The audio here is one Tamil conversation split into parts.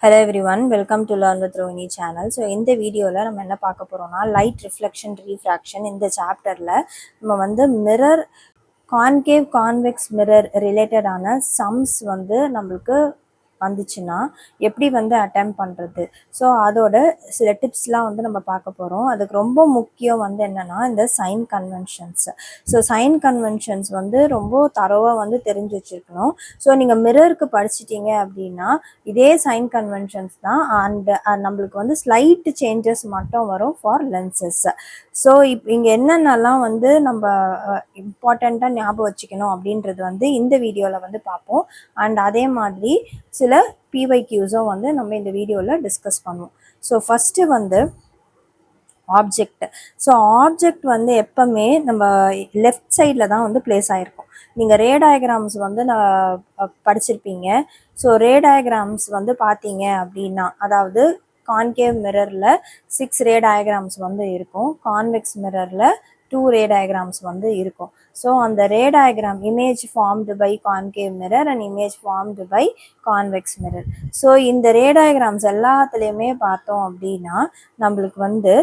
Hello everyone, welcome to Learn with Rohini channel. So இந்த வீடியோல நம்ம என்ன பார்க்க போறோம்னா லைட் ரிஃப்ளெக்ஷன் ரீஃப்ராக்ஷன் இந்த சாப்டர்ல நம்ம வந்து மிரர் கான்கேவ் கான்வெக்ஸ் மிரர் ரிலேட்டடான சம்ஸ் வந்து நம்மளுக்கு வந்துச்சுன்னா எப்படி வந்து அட்டெம்ப்ட் பண்ணுறது, ஸோ அதோட சில டிப்ஸ்லாம் வந்து நம்ம பார்க்க போகிறோம். அதுக்கு ரொம்ப முக்கியம் வந்து என்னென்னா இந்த sign conventions. So sign conventions வந்து ரொம்ப தரோவாக வந்து தெரிஞ்சு வச்சுருக்கணும். ஸோ நீங்கள் மிரருக்கு படிச்சிட்டிங்க அப்படின்னா இதே சைன் கன்வென்ஷன்ஸ் தான். அண்ட் நம்மளுக்கு வந்து ஸ்லைட் சேஞ்சஸ் மட்டும் வரும் ஃபார் லென்சஸ். ஸோ இங்கே என்னென்னலாம் வந்து நம்ம இம்பார்ட்டண்ட்டாக ஞாபகம் வச்சுக்கணும் அப்படின்றது வந்து இந்த வீடியோவில் வந்து பார்ப்போம். அண்ட் அதே மாதிரி சில பிவைக்யூஸும் வந்து நம்ம இந்த வீடியோவில் டிஸ்கஸ் பண்ணுவோம். ஸோ ஃபஸ்ட்டு வந்து ஆப்ஜெக்ட். ஸோ ஆப்ஜெக்ட் வந்து எப்பவுமே நம்ம லெஃப்ட் சைடில் தான் வந்து பிளேஸ் ஆகிருக்கும். நீங்கள் ரே டயக்ராம்ஸ் வந்து நான் படிச்சிருப்பீங்க. ஸோ ரே டயக்ராம்ஸ் வந்து பார்த்தீங்க அப்படின்னா, அதாவது கான்கேவ் மிரரில் 6 ரே டயக்ராம்ஸ் வந்து இருக்கும், கான்வெக்ஸ் மிரரில் 2 ரே டயக்ராம்ஸ் வந்து இருக்கும். ஸோ அந்த ray diagram image formed by concave mirror and image formed by convex mirror. So இந்த ரே டயக்ராம்ஸ் எல்லாத்துலேயுமே பார்த்தோம் அப்படின்னா நம்மளுக்கு வந்து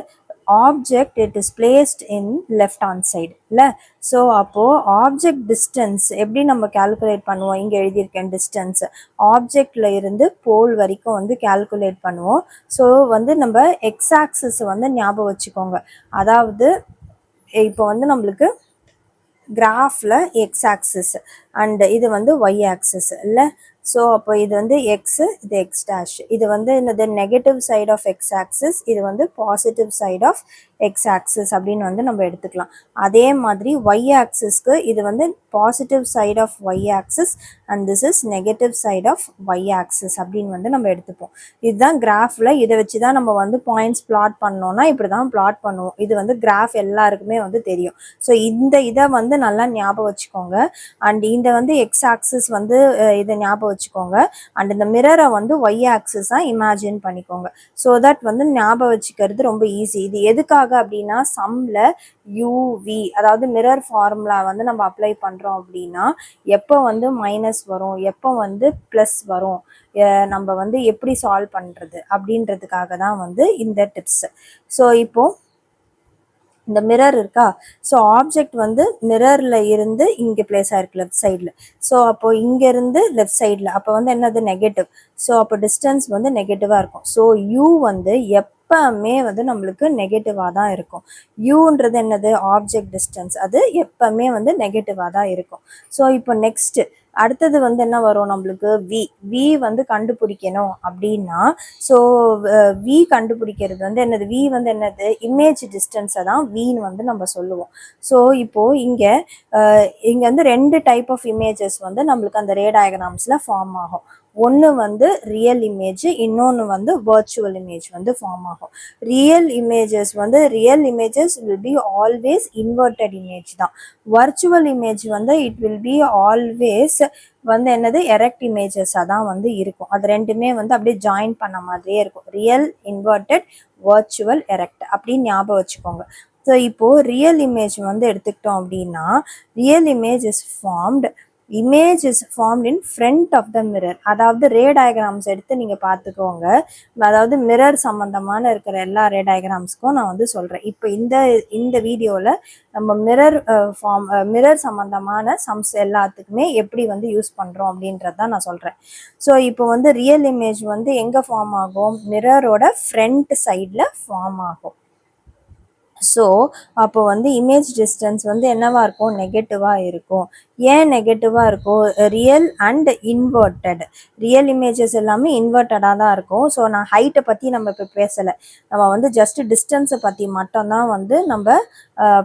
object it is placed in left hand side இல்லை. ஸோ அப்போது ஆப்ஜெக்ட் டிஸ்டன்ஸ் எப்படி நம்ம கால்குலேட் பண்ணுவோம், இங்கே எழுதியிருக்கேன் டிஸ்டன்ஸ் ஆப்ஜெக்டில் இருந்து போல் வரைக்கும் வந்து கால்குலேட் பண்ணுவோம். ஸோ வந்து நம்ம எக்ஸ் ஆக்சிஸ் வந்து ஞாபகம் வச்சுக்கோங்க. அதாவது இப்போ வந்து நம்மளுக்கு கிராஃபில் எக்ஸ் ஆக்சிஸ் அண்ட் இது வந்து ஒய் ஆக்சிஸ் இல்லை. ஸோ அப்போ இது வந்து எக்ஸு, இது எக்ஸ் டேஷ், இது வந்து என்னது negative side of X axis, இது வந்து positive side of X axis அப்படின்னு வந்து நம்ம எடுத்துக்கலாம். அதே மாதிரி ஒய் ஆக்சிஸ்க்கு இது வந்து positive side of Y axis and this is negative side of Y axis அப்படின்னு வந்து நம்ம எடுத்துப்போம். இதுதான் கிராஃபில். இதை வச்சு தான் நம்ம வந்து பாயிண்ட்ஸ் பிளாட் பண்ணோன்னா இப்படி தான் பிளாட் பண்ணுவோம். இது வந்து கிராஃப் எல்லாருக்குமே வந்து தெரியும். ஸோ இதை வந்து நல்லா ஞாபகம் வச்சுக்கோங்க. அண்ட் இந்த வந்து எக்ஸ் ஆக்சிஸ் வந்து இதை ஞாபகம் வச்சுக்கோங்க. அண்ட் இந்த மிரரை வந்து ஒய் ஆக்சிஸாக இமேஜின் பண்ணிக்கோங்க. ஸோ தட் வந்து ஞாபகம் வச்சுக்கிறது ரொம்ப ஈஸி. இது எதுக்காக அப்படின்னா சம்மில் யூவி அதாவது மிரர் ஃபார்முலா வந்து நம்ம அப்ளை பண்ணுறோம் அப்படின்னா எப்போ வந்து மைனஸ் வரும், எப்போ வந்து ப்ளஸ் வரும், நம்ம வந்து எப்படி சால்வ் பண்ணுறது அப்படின்றதுக்காக தான் வந்து இந்த டிப்ஸ். ஸோ இப்போது இந்த மிரர் இருக்கா, ஸோ ஆப்ஜெக்ட் வந்து மிரரில் இருந்து இங்கே பிளேஸ் ஆகிருக்கு லெஃப்ட் சைடில். ஸோ அப்போ இங்கேருந்து லெஃப்ட் சைடில் அப்போ வந்து என்னது நெகட்டிவ். ஸோ அப்போ டிஸ்டன்ஸ் வந்து நெகட்டிவாக இருக்கும். ஸோ யூ வந்து எப்பவுமே வந்து நம்மளுக்கு நெகட்டிவாக தான் இருக்கும். யூன்றது என்னது ஆப்ஜெக்ட் டிஸ்டன்ஸ், அது எப்பவுமே வந்து நெகட்டிவாக தான் இருக்கும். ஸோ இப்போ நெக்ஸ்ட்டு அடுத்தது வந்து என்ன வரும் நம்மளுக்கு வி வந்து கண்டுபிடிக்கணும் அப்படின்னா ஸோ வி கண்டுபிடிக்கிறது வந்து என்னது, வி வந்து என்னது இமேஜ் டிஸ்டன்ஸை தான் வின்னு வந்து நம்ம சொல்லுவோம். ஸோ இப்போது இங்கே வந்து 2 டைப் ஆஃப் இமேஜஸ் வந்து நம்மளுக்கு அந்த ரே டயக்ராம்ஸில் ஃபார்ம் ஆகும். ஒன்று வந்து ரியல் இமேஜ், இன்னொன்று வந்து வர்ச்சுவல் இமேஜ் வந்து ஃபார்ம் ஆகும். Real images will be always inverted image தான். வர்ச்சுவல் இமேஜ் வந்து இட் வில் பி ஆல்வேஸ் வந்து என்னது எரெக்ட் இமேஜஸாக தான் வந்து இருக்கும். அது ரெண்டுமே வந்து அப்படியே ஜாயின் பண்ண மாதிரியே இருக்கும். ரியல், இன்வெர்டட், வர்ச்சுவல், எரெக்ட் அப்படின்னு ஞாபகம் வச்சுக்கோங்க. ஸோ இப்போது ரியல் இமேஜ் வந்து எடுத்துக்கிட்டோம் அப்படின்னா real image is formed in front of the mirror. அதாவது ரே டயக்ராம்ஸ் எடுத்து நீங்கள் பார்த்துக்கோங்க. அதாவது மிரர் சம்மந்தமான இருக்கிற எல்லா ரே டயக்ராம்ஸ்க்கும் நான் வந்து சொல்கிறேன். இப்போ இந்த வீடியோவில் நம்ம மிரர் சம்மந்தமான சம்ஸ் எல்லாத்துக்குமே எப்படி வந்து யூஸ் பண்ணுறோம் அப்படின்றது தான் நான் சொல்கிறேன். ஸோ இப்போ வந்து ரியல் இமேஜ் வந்து எங்கே ஃபார்ம் ஆகும், மிரரோட ஃப்ரண்ட் சைடில் ஃபார்ம் ஆகும். ஸோ அப்போ வந்து இமேஜ் டிஸ்டன்ஸ் வந்து என்னவா இருக்கும், நெகட்டிவாக இருக்கும். ஏன் நெகட்டிவாக இருக்கும், real and inverted. Real images எல்லாமே இன்வெர்டடாக தான் இருக்கும். ஸோ நான் ஹைட்டை பற்றி நம்ம இப்போ பேசலை, நம்ம வந்து ஜஸ்ட் டிஸ்டன்ஸை பற்றி மட்டும்தான் வந்து நம்ம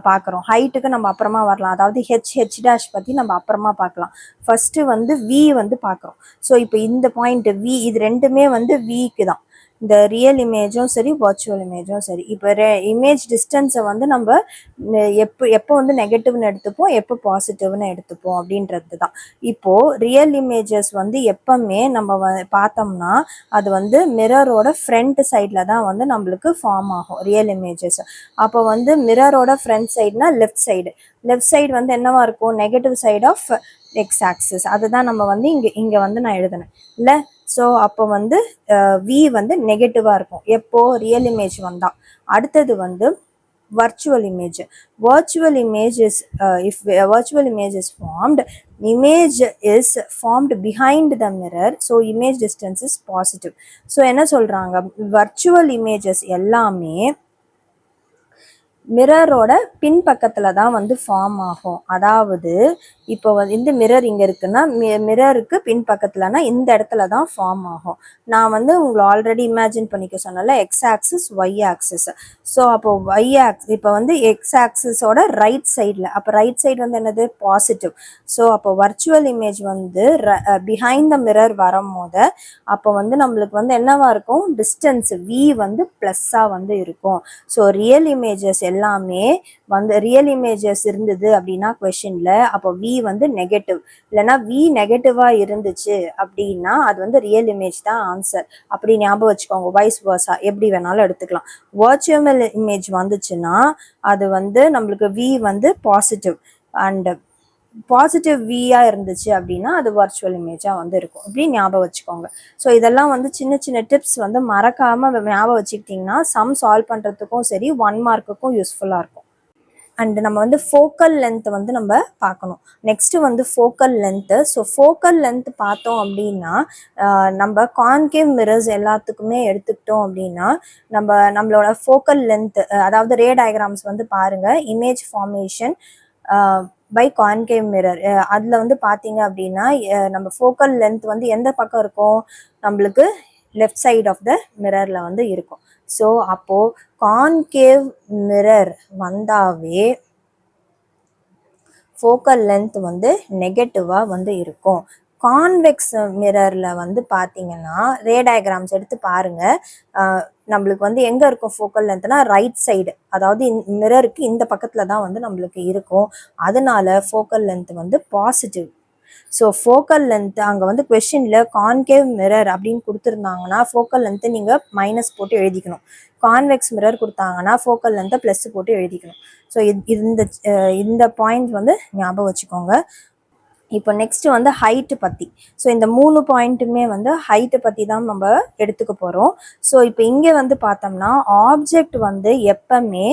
பார்க்குறோம். ஹைட்டுக்கு நம்ம அப்புறமா வரலாம், அதாவது ஹெச் டேஷ் பற்றி நம்ம அப்புறமா பார்க்கலாம். ஃபஸ்ட்டு வந்து வி வந்து பார்க்குறோம். ஸோ இப்போ இந்த பாயிண்ட் வி, இது ரெண்டுமே வந்து விக்கு தான், இந்த ரியல் இமேஜும் சரி வர்ச்சுவல் இமேஜும் சரி. இப்போ இமேஜ் டிஸ்டன்ஸை வந்து நம்ம எப்போ வந்து நெகட்டிவ்னு எடுத்துப்போம், எப்போ பாசிட்டிவ்னு எடுத்துப்போம் அப்படின்றது தான். இப்போது ரியல் இமேஜஸ் வந்து எப்பவுமே நம்ம பார்த்தோம்னா அது வந்து மிரரோட ஃப்ரண்ட் சைடில் தான் வந்து நம்மளுக்கு ஃபார்ம் ஆகும் ரியல் இமேஜஸ். அப்போ வந்து மிரரோட ஃப்ரண்ட் சைடுனா லெஃப்ட் சைடு வந்து என்னவா இருக்கும், negative side of X axis. அதுதான் நம்ம வந்து இங்கே வந்து நான் எழுதினேன் இல்லை. ஸோ அப்போ வந்து வி வந்து நெகட்டிவாக இருக்கும் எப்போ ரியல் இமேஜ் வந்தால். அடுத்தது வந்து virtual image. Virtual image is if a virtual image is formed, image is formed behind the mirror, so image distance is positive. So என்ன சொல்றாங்க, virtual images எல்லாமே மிரரோட பின்பக்கத்துல தான் வந்து ஃபார்ம் ஆகும். அதாவது இப்போ வந்து இந்த மிரர் இங்கே இருக்குன்னா மிரருக்கு பின்பக்கத்துலனா இந்த இடத்துல தான் ஃபார்ம் ஆகும். நான் வந்து உங்களை ஆல்ரெடி இமேஜின் பண்ணிக்க சொன்னல X axis Y axis. So அப்போ ஒய் ஆக்சிஸ் இப்போ வந்து எக்ஸ் ஆக்சிஸோட ரைட் சைடில், அப்போ ரைட் சைடு வந்து என்னது பாசிட்டிவ். ஸோ அப்போ வர்ச்சுவல் இமேஜ் வந்து பிஹைண்ட் த மிரர் வரும்போது அப்போ வந்து நம்மளுக்கு வந்து என்னவா இருக்கும், டிஸ்டன்ஸ் வி வந்து ப்ளஸ்ஸாக வந்து இருக்கும். ஸோ ரியல் இமேஜஸ் எல்லாமே வந்து ரியல் இமேஜஸ் இருந்தது அப்படின்னா கொஷின்ல அப்போ வி வந்து நெகட்டிவ், இல்லைன்னா வி நெகட்டிவா இருந்துச்சு அப்படின்னா அது வந்து ரியல் இமேஜ் தான் ஆன்சர். அப்படி ஞாபகம் வச்சுக்கோங்க. வைஸ் வர்சா எப்படி வேணாலும் எடுத்துக்கலாம். வர்ச்சுவல் இமேஜ் வந்துச்சுன்னா அது வந்து நம்மளுக்கு வி வந்து பாசிட்டிவ் அண்ட் பாசிட்டிவ் வியா இருந்துச்சு அப்படின்னா அது வர்ச்சுவல் இமேஜா வந்து இருக்கும். இப்படி ஞாபகம் வச்சுக்கோங்க. ஸோ இதெல்லாம் வந்து சின்ன சின்ன டிப்ஸ் வந்து மறக்காம ஞாபகம் வச்சுக்கிட்டிங்கன்னா சம் சால்வ் பண்ணுறதுக்கும் சரி 1 மார்க்குக்கும் யூஸ்ஃபுல்லாக இருக்கும். அண்ட் நம்ம வந்து ஃபோக்கல் லென்த் வந்து நம்ம பார்க்கணும். நெக்ஸ்ட் வந்து focal length. So focal length பார்த்தோம் அப்படின்னா நம்ம கான்கேவ் மிரர்ஸ் எல்லாத்துக்குமே எடுத்துக்கிட்டோம் அப்படின்னா நம்மளோட ஃபோக்கல் லென்த், அதாவது ரே டயக்ராம்ஸ் வந்து பாருங்க, image formation by concave mirror. அதில் வந்து பார்த்தீங்க அப்படின்னா நம்ம ஃபோக்கல் லென்த் வந்து எந்த பக்கம் இருக்கும், நம்மளுக்கு லெஃப்ட் சைட் ஆஃப் த மிரரில் வந்து இருக்கும். ஸோ அப்போது கான்கேவ் மிரர் வந்தாவே ஃபோக்கல் லென்த் வந்து நெகட்டிவாக வந்து இருக்கும். கான்வெக்ஸ் மிரரில் வந்து பார்த்தீங்கன்னா ரே டயக்ராம்ஸ் எடுத்து பாருங்கள், நம்மளுக்கு வந்து எங்கே இருக்கும் ஃபோக்கல் லென்த்னா ரைட் சைடு, அதாவது மிரருக்கு இந்த பக்கத்தில் தான் வந்து நம்மளுக்கு இருக்கும். அதனால ஃபோக்கல் லென்த் வந்து பாசிட்டிவ். ஸோ ஃபோக்கல் லென்த் அங்கே வந்து கொஷினில் கான்கேவ் மிரர் அப்படின்னு கொடுத்துருந்தாங்கன்னா ஃபோக்கல் லென்த்து நீங்கள் மைனஸ் போட்டு எழுதிக்கணும். கான்வெக்ஸ் மிரர் கொடுத்தாங்கன்னா ஃபோக்கல் லென்த்தை ப்ளஸ் போட்டு எழுதிக்கணும். ஸோ இந்த பாயிண்ட் வந்து ஞாபகம் வச்சுக்கோங்க. இப்போ நெக்ஸ்ட் வந்து ஹைட்டு பற்றி. ஸோ இந்த 3 பாயிண்ட்டுமே வந்து ஹைட்டை பற்றி தான் நம்ம எடுத்துக்க போகிறோம். ஸோ இப்போ இங்கே வந்து பார்த்தோம்னா ஆப்ஜெக்ட் வந்து எப்பவுமே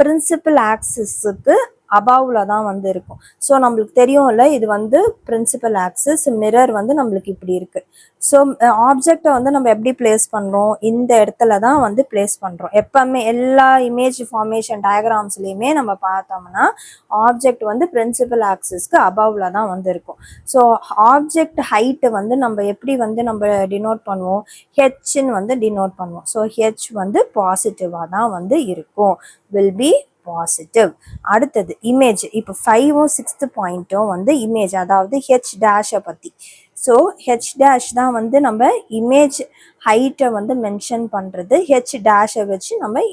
பிரின்சிபல் ஆக்சிஸுக்கு அபவ்ல தான் வந்து இருக்கும். ஸோ நம்மளுக்கு தெரியும்ல, இது வந்து பிரின்சிபல் ஆக்சிஸ், மிரர் வந்து நம்மளுக்கு இப்படி இருக்கு. ஸோ ஆப்ஜெக்டை வந்து நம்ம எப்படி பிளேஸ் பண்ணுறோம், இந்த இடத்துல தான் வந்து பிளேஸ் பண்ணுறோம். எப்பவுமே எல்லா இமேஜ் ஃபார்மேஷன் டயக்ராம்ஸ்லையுமே நம்ம பார்த்தோம்னா ஆப்ஜெக்ட் வந்து பிரின்சிபல் ஆக்சிஸ்க்கு அபவ்ல தான் வந்து இருக்கும். ஸோ ஆப்ஜெக்ட் ஹைட்டு வந்து நம்ம எப்படி வந்து நம்ம டினோட் பண்ணுவோம், ஹெச்ன்னு வந்து டினோட் பண்ணுவோம். ஸோ ஹெச் வந்து பாசிட்டிவாக தான் வந்து இருக்கும், வில் பி பாசிட்டிவ். அடுத்தது இமேஜ். இப்போ 5ம் 6th பாயிண்ட்டும் வந்து இமேஜ், அதாவது ஹெச் டேஷை பற்றி. ஸோ ஹெச் டேஷ் தான் வந்து நம்ம இமேஜ் ஹைட்டை வந்து மென்ஷன் பண்ணுறது. ஹெச் டேஷை வச்சு நம்ம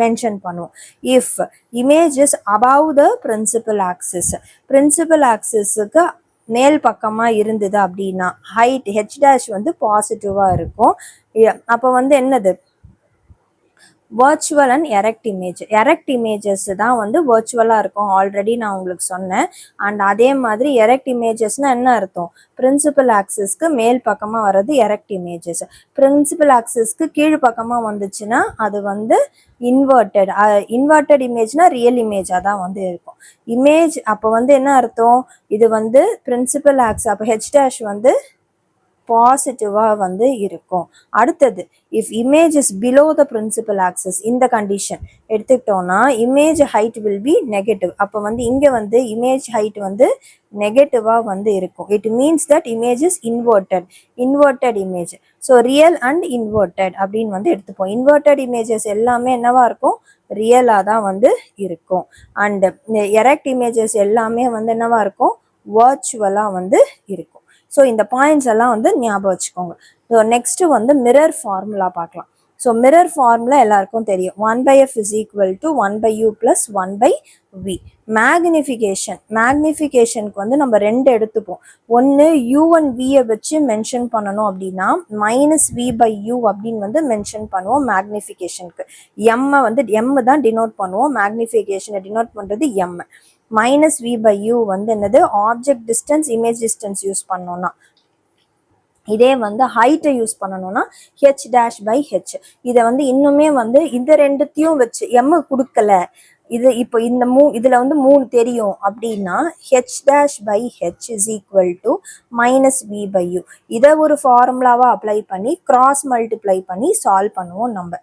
மென்ஷன் பண்ணுவோம். If image is above the principal axis, principal ஆக்சிஸுக்கு மேல் பக்கமாக இருந்தது அப்படின்னா ஹைட் ஹெச் டேஷ் வந்து பாசிட்டிவாக இருக்கும். அப்போ வந்து என்னது, virtual and erect image. Erect images தான் வந்து வர்ச்சுவலாக இருக்கும், ஆல்ரெடி நான் உங்களுக்கு சொன்னேன். அண்ட் அதே மாதிரி எரெக்ட் இமேஜஸ்னால் என்ன அர்த்தம், பிரின்சிபல் ஆக்சிஸ்க்கு மேல் பக்கமாக வர்றது எரெக்ட் இமேஜஸ். பிரின்சிபல் ஆக்சிஸ்க்கு கீழ் பக்கமாக வந்துச்சுன்னா அது வந்து இன்வெர்டட் இமேஜ்னா ரியல் இமேஜாக தான் வந்து இருக்கும் இமேஜ். அப்போ வந்து என்ன அர்த்தம், இது வந்து பிரின்சிபல் ஆக்சிஸ், அப்போ ஹெச் டேஷ் வந்து பாசிட்டிவாக வந்து இருக்கும். அடுத்தது if image is below the principal axis, இந்த கண்டிஷன் எடுத்துக்கிட்டோம்னா image height will be negative. அப்போ வந்து இங்கே வந்து இமேஜ் ஹைட் வந்து நெகட்டிவாக வந்து இருக்கும். It means that image is inverted image. So real and inverted அப்படின்னு வந்து எடுத்துப்போம். இன்வெர்டட் இமேஜஸ் எல்லாமே என்னவா இருக்கும், ரியலாக தான் வந்து இருக்கும். அண்ட் எரெக்ட் இமேஜஸ் எல்லாமே வந்து என்னவா இருக்கும், வர்ச்சுவலாக வந்து இருக்கும். ஸோ இந்த பாயிண்ட்ஸ் எல்லாம் வந்து ஞாபகம் வச்சுக்கோங்க. ஸோ நெக்ஸ்ட்டு வந்து மிரர் ஃபார்முலா பார்க்கலாம். ஸோ மிரர் ஃபார்முலா எல்லாருக்கும் தெரியும், 1/f is equal to 1/u plus 1/v. மேக்னிஃபிகேஷனுக்கு வந்து நம்ம 2 எடுத்துப்போம். ஒன்று u and v வச்சு மென்ஷன் பண்ணணும் அப்படின்னா -v/u அப்படின்னு வந்து மென்ஷன் பண்ணுவோம் மேக்னிஃபிகேஷனுக்கு. எம்மை வந்து எம் தான் டினோட் பண்ணுவோம், மேக்னிஃபிகேஷனை டினோட் பண்ணுறது எம். -v/u வந்து என்னது, object distance image distance use பண்ணோம்னா. இதே வந்து ஹைட்டை யூஸ் பண்ணணும்னா ஹெச் டேஷ் பை ஹெச். இதை வந்து இன்னுமே வந்து இந்த ரெண்டுத்தையும் வச்சு எம் கொடுக்கல, இது இப்போ இந்த இதுல வந்து 3 தெரியும் அப்படின்னா H dash by H is equal to minus we by U. இதை ஒரு ஃபார்முலாவா அப்ளை பண்ணி கிராஸ் மல்டிப்ளை பண்ணி சால்வ் பண்ணுவோம் நம்ம.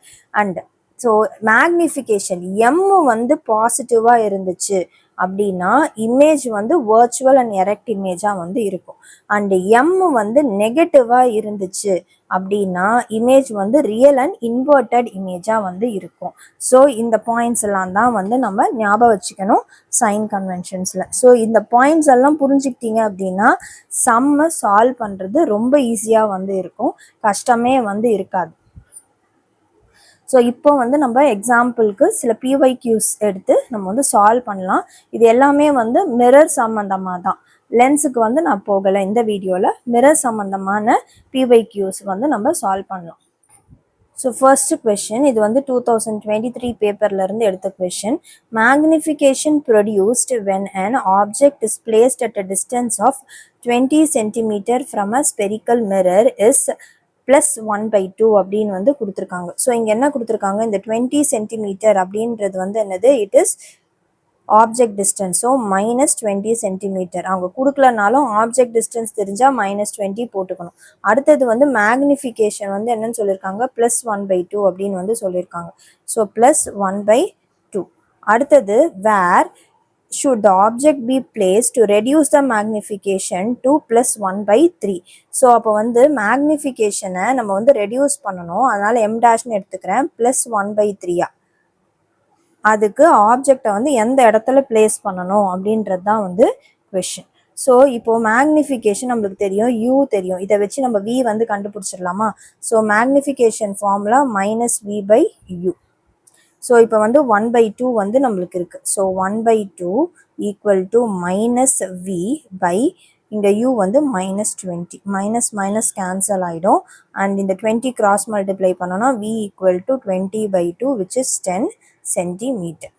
அண்ட் ஸோ மேக்னிஃபிகேஷன் எம் வந்து பாசிட்டிவா இருந்துச்சு அப்படின்னா இமேஜ் வந்து வர்ச்சுவல் அண்ட் எரெக்ட் இமேஜா வந்து இருக்கும். அண்ட் எம் வந்து நெகட்டிவா இருந்துச்சு அப்படின்னா இமேஜ் வந்து ரியல் அண்ட் இன்வெர்டட் இமேஜா வந்து இருக்கும். ஸோ இந்த பாயிண்ட்ஸ் எல்லாம் தான் வந்து நம்ம ஞாபகம் வச்சுக்கணும் சைன் கன்வென்ஷன்ஸ்ல. ஸோ இந்த பாயிண்ட்ஸ் எல்லாம் புரிஞ்சுக்கிட்டீங்க அப்படின்னா சம்மை சால்வ் பண்றது ரொம்ப ஈஸியா வந்து இருக்கும், கஷ்டமே வந்து இருக்காது. ஸோ இப்போ வந்து நம்ம எக்ஸாம்பிளுக்கு சில பிஒய்க்யூஸ் எடுத்து நம்ம வந்து சால்வ் பண்ணலாம். இது எல்லாமே வந்து மிரர் சம்மந்தமாக தான். லென்ஸுக்கு வந்து நான் போகலை இந்த வீடியோவில். மிரர் சம்மந்தமான பிஒய்க்யூஸ் வந்து நம்ம சால்வ் பண்ணலாம். ஸோ ஃபர்ஸ்ட் கொஷின், இது வந்து 2023 பேப்பர்லேருந்து எடுத்த question. Magnification produced when an object is placed at a distance of 20 centimetre from a spherical mirror is plus 1/2 அப்படின்னு வந்து கொடுத்துருக்காங்க. ஸோ இங்கே என்ன கொடுத்துருக்காங்க, இந்த 20 சென்டிமீட்டர் அப்படின்றது வந்து என்னது, it is object distance. So minus 20 centimetre. அவங்க கொடுக்கலனாலும் ஆப்ஜெக்ட் டிஸ்டன்ஸ் தெரிஞ்சால் மைனஸ் 20 போட்டுக்கணும். அடுத்தது வந்து மேக்னிஃபிகேஷன் வந்து என்னன்னு சொல்லியிருக்காங்க, ப்ளஸ் 1/2 அப்படின்னு வந்து சொல்லியிருக்காங்க. So plus 1/2. அடுத்தது வேர் should the object be placed to reduce the magnification to plus 1/3. So அப்போ வந்து மேக்னிஃபிகேஷனை நம்ம வந்து ரெடியூஸ் பண்ணணும், அதனால m டேஷ்னு எடுத்துக்கிறேன். ப்ளஸ் 1/3. அதுக்கு ஆப்ஜெக்டை வந்து எந்த இடத்துல பிளேஸ் பண்ணணும் அப்படின்றது தான் வந்து கொஷின். ஸோ இப்போ மேக்னிஃபிகேஷன் நம்மளுக்கு தெரியும், யூ தெரியும், இதை வச்சு நம்ம வி வந்து கண்டுபிடிச்சிடலாமா. So magnification formula minus we by u. So இப்போ வந்து 1/2 வந்து நம்மளுக்கு இருக்குது. So 1/2 equal to minus we by இங்கே யூ வந்து மைனஸ் 20. மைனஸ் மைனஸ் கேன்சல் ஆகிடும். அண்ட் இந்த 20 கிராஸ் மல்டிப்ளை பண்ணோன்னா v equal to 20/2 which is 10 centimetre.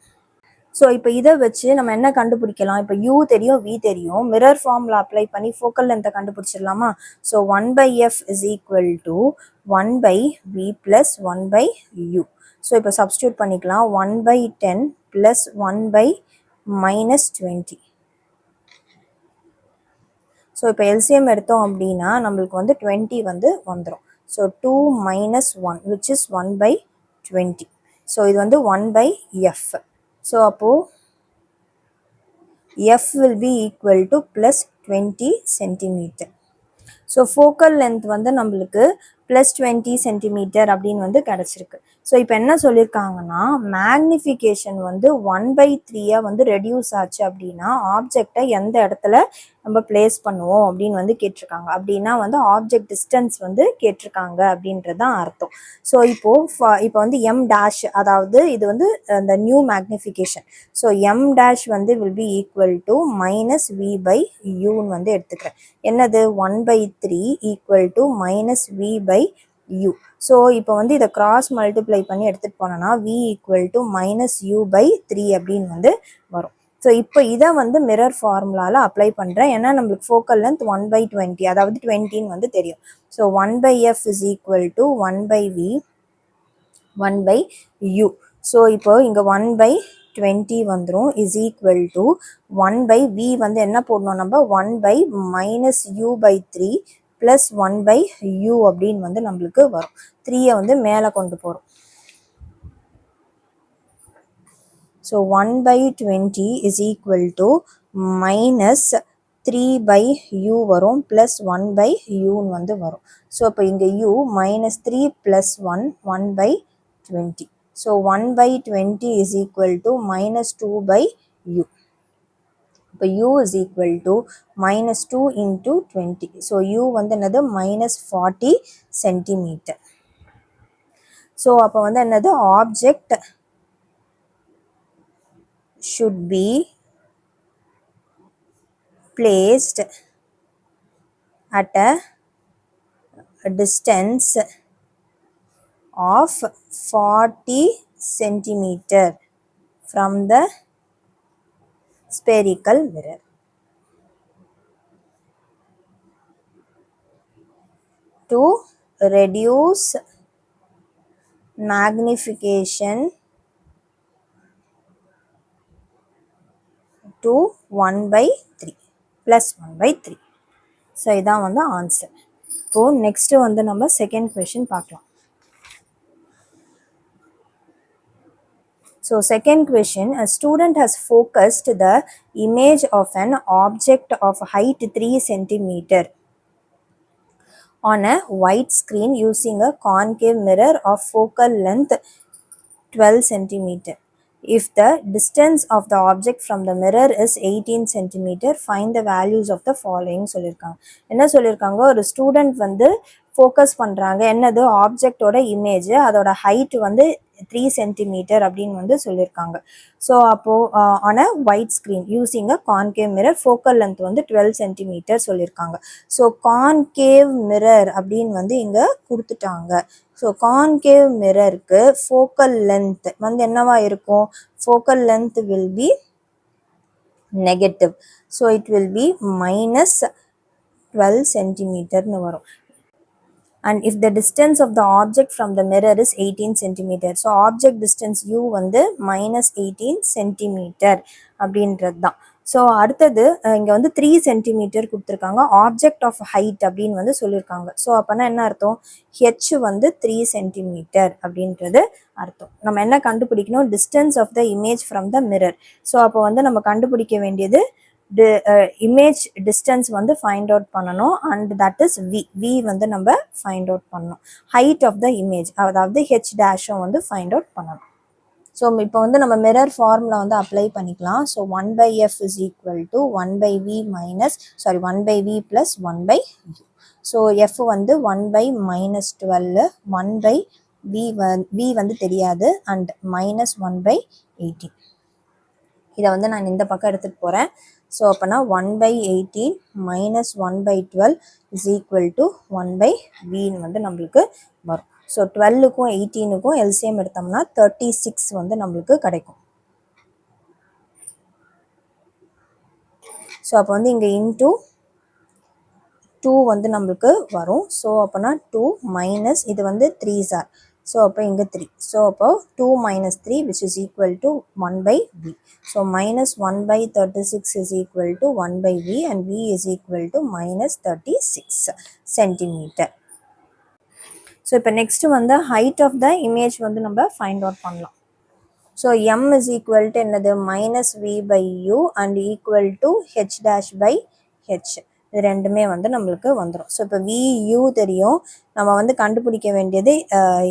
So இப்போ இதை வச்சு நம்ம என்ன கண்டுபிடிக்கலாம், இப்போ யூ தெரியும், வி தெரியும், மிரர் ஃபார்முலா அப்ளை பண்ணி ஃபோக்கல் லென்த்தை கண்டுபிடிச்சிடலாமா. So 1/f is equal to 1/v plus 1/u. So இப்போ சப்ஸ்டியூட் பண்ணிக்கலாம். 1/10 ப்ளஸ் 1/-20. ஸோ இப்போ எல்சிஎம் எடுத்தோம் அப்படின்னா நம்மளுக்கு வந்து 20 வந்து வந்துடும். So 2 minus 1 which is 1/20. So இது வந்து 1/f. ஸோ அப்போது f will be equal to plus 20 centimeter. So focal length வந்து நம்மளுக்கு ப்ளஸ் 20 சென்டிமீட்டர் அப்படின்னு வந்து கிடச்சிருக்கு. ஸோ இப்போ என்ன சொல்லியிருக்காங்கன்னா மேக்னிஃபிகேஷன் வந்து 1/3 வந்து ரெடியூஸ் ஆச்சு அப்படின்னா ஆப்ஜெக்டை எந்த இடத்துல நம்ம பிளேஸ் பண்ணுவோம் அப்படின்னு வந்து கேட்டிருக்காங்க. அப்படின்னா வந்து ஆப்ஜெக்ட் டிஸ்டன்ஸ் வந்து கேட்டிருக்காங்க அப்படின்றது தான் அர்த்தம். ஸோ இப்போ வந்து எம் டேஷ், அதாவது இது வந்து இந்த new magnification. So m dash வந்து will be equal to minus we by யூன்னு வந்து எடுத்துக்கிறேன். என்னது 1/3 equal to minus we by u. So இப்போ வந்து இதை கிராஸ் மல்டிப்ளை பண்ணி எடுத்துகிட்டு போனோன்னா v equal to minus u/3 அப்படின்னு வந்து வரும். ஸோ இப்போ இதை வந்து மிரர் ஃபார்முலாவில் அப்ளை பண்ணுறேன். ஏன்னா நம்மளுக்கு ஃபோக்கல் லென்த் 1/20, அதாவது 20ன்னு வந்து தெரியும். So 1/f is equal to 1/v 1/u. So இப்போ இங்கே 1/20 வந்துடும் இஸ் ஈக்குவல் டு 1/v வந்து என்ன போடணும் நம்ம, 1/-u/3 ப்ளஸ் 1/u அப்படின்னு வந்து நம்மளுக்கு வரும். 3 வந்து மேலே கொண்டு போகிறோம். So 1/20 is equal to minus 3/u வரும் ப்ளஸ் 1/uன்னு வந்து வரும். ஸோ இப்போ இங்கே u minus 3 plus 1 1/20. So 1/20 is equal to minus 2/u. இப்போ u is equal to minus 2 into 20. So u வந்து என்னது minus 40 centimeter. So அப்போ வந்து என்னது object should be placed at a distance of 40 centimeter from the spherical mirror. to reduce magnification to 1/3 plus 1/3. So இதான் வந்து ஆன்சர். இப்போ நெக்ஸ்ட் வந்து நம்ம செகண்ட் கொஷின் பார்க்கலாம். So second question, a student has focused the image of an object of height 3 centimeter on a white screen using a concave mirror of focal length 12 centimeter. If the distance of the object from the mirror is 18 centimeter, find the values of the following சொல்லியிருக்காங்க. என்ன சொல்லியிருக்காங்க, ஒரு ஸ்டூடெண்ட் வந்து ஃபோக்கஸ் பண்ணுறாங்க, என்னது ஆப்ஜெக்டோட இமேஜ், அதோட ஹைட் வந்து 3 சென்டிமீட்டர் அப்படின்னு வந்து சொல்லியிருக்காங்க. ஸோ அப்போது on a white screen using a concave mirror, focal length வந்து 12 சென்டிமீட்டர் சொல்லியிருக்காங்க. ஸோ கான்கேவ் மிரர் அப்படின்னு வந்து இங்கே கொடுத்துட்டாங்க. ஸோ கான்கேவ் மிரருக்கு ஃபோக்கல் லென்த் வந்து என்னவா இருக்கும், focal length will be negative. So it will be -12 சென்டிமீட்டர்னு வரும். And if the distance of the object from the mirror is 18 centimeter, so object distance u வந்து -18 centimeter அப்படின்றது தான். ஸோ அடுத்தது இங்கே வந்து 3 சென்டிமீட்டர் கொடுத்துருக்காங்க, ஆப்ஜெக்ட் ஆஃப் ஹைட் அப்படின்னு வந்து சொல்லியிருக்காங்க. ஸோ அப்போனா என்ன அர்த்தம், ஹெச் வந்து 3 சென்டிமீட்டர் அப்படின்றது அர்த்தம். நம்ம என்ன கண்டுபிடிக்கணும், distance of the image from the mirror. So அப்போ வந்து நம்ம கண்டுபிடிக்க வேண்டியது இமேஜ் டிஸ்டன்ஸ் வந்து ஃபைண்ட் அவுட் பண்ணணும், அண்ட் தட் இஸ் வி வந்து நம்ம ஃபைண்ட் அவுட் பண்ணணும். ஹைட் ஆஃப் த இமேஜ், அதாவது ஹெச் டேஷும் வந்து ஃபைண்ட் அவுட் பண்ணணும். ஸோ இப்போ வந்து நம்ம மிரர் ஃபார்முலா வந்து அப்ளை பண்ணிக்கலாம். So 1/f is equal to 1/v plus 1/u. So F வந்து 1/-12, 1/v வந்து தெரியாது, அண்ட் -1/18. இதை வந்து நான் இந்த பக்கம் எடுத்துகிட்டு போகிறேன். ஸோ அப்போனா 1/18 -1/12 இஸ் ஈக்குவல் டு 1/vன்னு வந்து நம்மளுக்கு வரும். ஸோ 12க்கும் 18க்கும் எல்சிஎம் எடுத்தோம்னா 36 வந்து நம்மளுக்கு கிடைக்கும். ஸோ அப்போ வந்து இங்கே இன்டூ 2 வந்து நம்மளுக்கு வரும். ஸோ அப்போனா 2 மைனஸ் இது வந்து 3s ஆர், ஸோ அப்போ இங்கே 3. ஸோ அப்போ 2 - 3 which is equal to 1/v. So -1/36 is equal to 1/v and v is equal to -36 centimetre. So இப்போ நெக்ஸ்ட் வந்து ஹைட் ஆஃப் த இமேஜ் வந்து நம்ம ஃபைண்ட் அவுட் பண்ணலாம். So m is equal to என்னது, -v/u and equal to h'/h. இது ரெண்டுமே வந்து நம்மளுக்கு வந்துடும். ஸோ இப்போ VU தெரியும், நம்ம வந்து கண்டுபிடிக்க வேண்டியது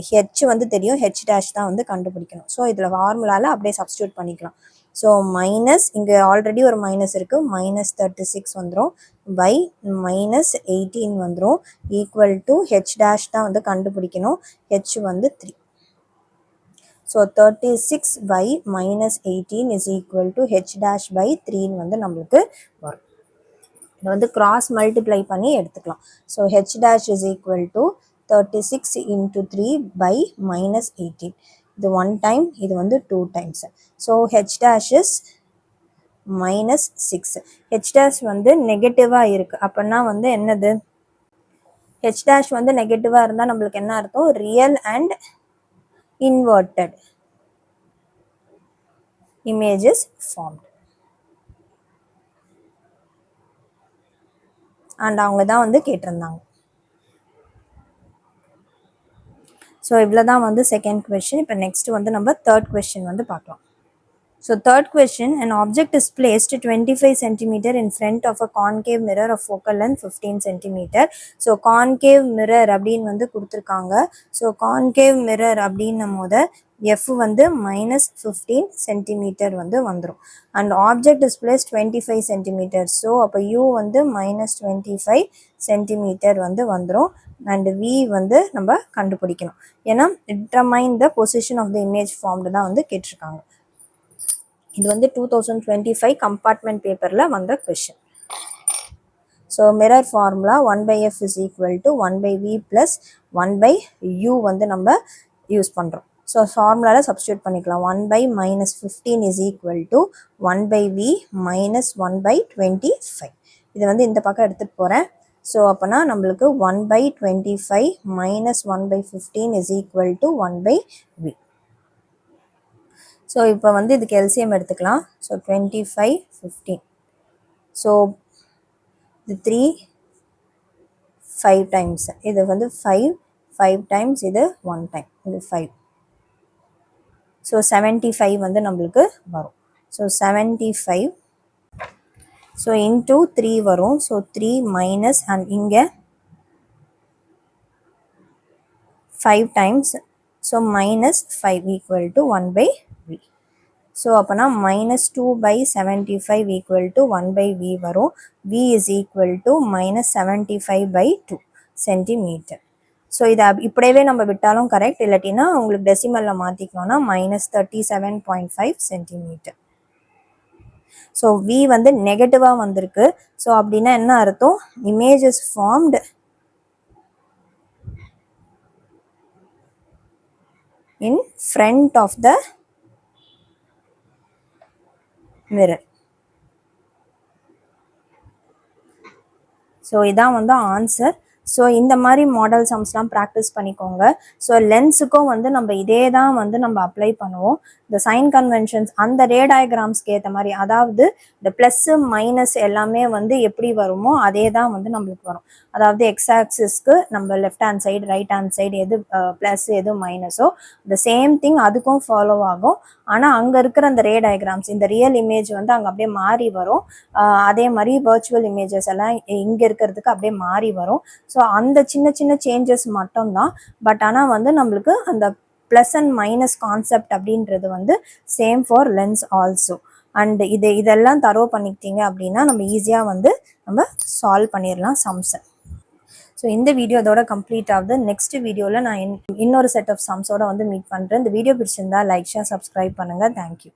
ஹெச் வந்து தெரியும், ஹெச் டேஷ் தான் வந்து கண்டுபிடிக்கணும். ஸோ இதில் ஃபார்முலாவில் அப்படியே சப்ஸ்டியூட் பண்ணிக்கலாம். ஸோ மைனஸ், இங்கே ஆல்ரெடி ஒரு மைனஸ் இருக்குது, -36 வந்துடும், பை -18 வந்துடும், ஈக்குவல் டு ஹெச் டேஷ் தான் வந்து கண்டுபிடிக்கணும், ஹெச் வந்து 3. So 36/-18 is equal to h'/3 வந்து நம்மளுக்கு வரும். இதை வந்து கிராஸ் மல்டிப்ளை பண்ணி எடுத்துக்கலாம். So h' is equal to 36 into 3/-18. இது 1 டைம், இது வந்து 2 times. So h' is -6. h' வந்து நெகட்டிவாக இருக்குது, அப்படின்னா வந்து என்னது, h' வந்து நெகட்டிவாக இருந்தால் நம்மளுக்கு என்ன அர்த்தம், real and inverted image is formed. And அவங்க தான் வந்து கேட்டிருந்தாங்க. ஸோ இவ்வளோ தான் வந்து செகண்ட் கொஸ்டின். இப்போ நெக்ஸ்ட் வந்து நம்ம தேர்ட் கொஸ்டின் வந்து பார்க்கலாம். So third question, an object is placed 25 centimeter in front of a concave mirror of focal length 15 centimeter. So concave mirror அப்படின்னு வந்து கொடுத்துருக்காங்க. ஸோ concave mirror அப்படின்னும் போது f வந்து -15 centimeter வந்து வந்துடும். And object is place 25 centimeter. So அப்போ u வந்து -25 centimeter வந்து வந்துடும். அண்ட் v வந்து நம்ம கண்டுபிடிக்கணும், ஏன்னா determine the position of the image formed தான் வந்து கேட்டிருக்காங்க. இது வந்து 2025 கம்பார்ட்மெண்ட் பேப்பரில் வந்த question. So mirror formula 1/f is equal to 1/v plus 1/u வந்து நம்ம யூஸ் பண்ணுறோம். ஸோ ஃபார்முலாவில் சப்ஸ்டியூட் பண்ணிக்கலாம். 1/-15 is equal to 1/v minus 1/25. இது வந்து இந்த பக்கம் எடுத்துகிட்டு போகிறேன். ஸோ அப்போனா நம்மளுக்கு 1/25 minus 1/15 is equal to 1/v. So இப்போ வந்து இதுக்கு எல்சிஎம் எடுத்துக்கலாம். ஸோ 25 15. ஸோ இது 3 5 times. இது வந்து 5 times, இது 1 time, இது 5. ஸோ 75 வந்து நம்மளுக்கு வரும். ஸோ 75. ஸோ இன்டூ 3 வரும். ஸோ 3 மைனஸ் அண்ட் இங்கே 5 times. So minus 5 equal to 1/v. So அப்போனா minus 2/75 equal to 1/v வரும். v is equal to minus 75/2 centimetre. So இதை இப்படியே நம்ம விட்டாலும் கரெக்ட், இல்லாட்டினா உங்களுக்கு டெசிமலில் மாற்றிக்கணும்னா -37.5 சென்டிமீட்டர். ஸோ v வந்து நெகட்டிவாக வந்திருக்கு. ஸோ அப்படின்னா என்ன அர்த்தம்? Image is formed in front of the mirror. So இதான் வந்து ஆன்சர். ஸோ இந்த மாதிரி மாடல் சம்ஸ்லாம் ப்ராக்டிஸ் பண்ணிக்கோங்க. ஸோ லென்ஸுக்கும் வந்து நம்ம இதே தான் வந்து நம்ம அப்ளை பண்ணுவோம். இந்த சைன் கன்வென்ஷன்ஸ் அந்த ரே டயக்ராம்ஸ்க்கு ஏற்ற மாதிரி, அதாவது இந்த ப்ளஸ்ஸு மைனஸ் எல்லாமே வந்து எப்படி வருமோ அதே தான் வந்து நம்மளுக்கு வரும். அதாவது எக்ஸ் ஆக்சிஸ்க்கு நம்ம left hand side right hand side எது ப்ளஸ் எது மைனஸோ இந்த சேம் திங் அதுக்கும் ஃபாலோ ஆகும். ஆனால் அங்கே இருக்கிற அந்த ரே டயக்ராம்ஸ் இந்த ரியல் இமேஜ் வந்து அங்கே அப்படியே மாறி வரும். அதே மாதிரி வர்ச்சுவல் இமேஜஸ் எல்லாம் இங்கே இருக்கிறதுக்கு அப்படியே மாறி வரும். ஸோ அந்த சின்ன சின்ன சேஞ்சஸ் மட்டும்தான். பட் ஆனால் வந்து நம்மளுக்கு அந்த ப்ளஸ் அண்ட் மைனஸ் கான்செப்ட் அப்படின்றது வந்து same for lens also. And இதெல்லாம் தரோ பண்ணிக்கிட்டீங்க அப்படின்னா நம்ம ஈஸியாக வந்து நம்ம சால்வ் பண்ணிடலாம் சம்ஸை. ஸோ இந்த வீடியோ அதோட கம்ப்ளீட் ஆகுது. நெக்ஸ்ட் வீடியோவில் நான் இன்னொரு செட் ஆஃப் சம்ஸோட வந்து மீட் பண்ணுறேன். இந்த வீடியோ பிடிச்சிருந்தா லைக் ஷேர் சப்ஸ்கிரைப் பண்ணுங்கள். தேங்க்யூ.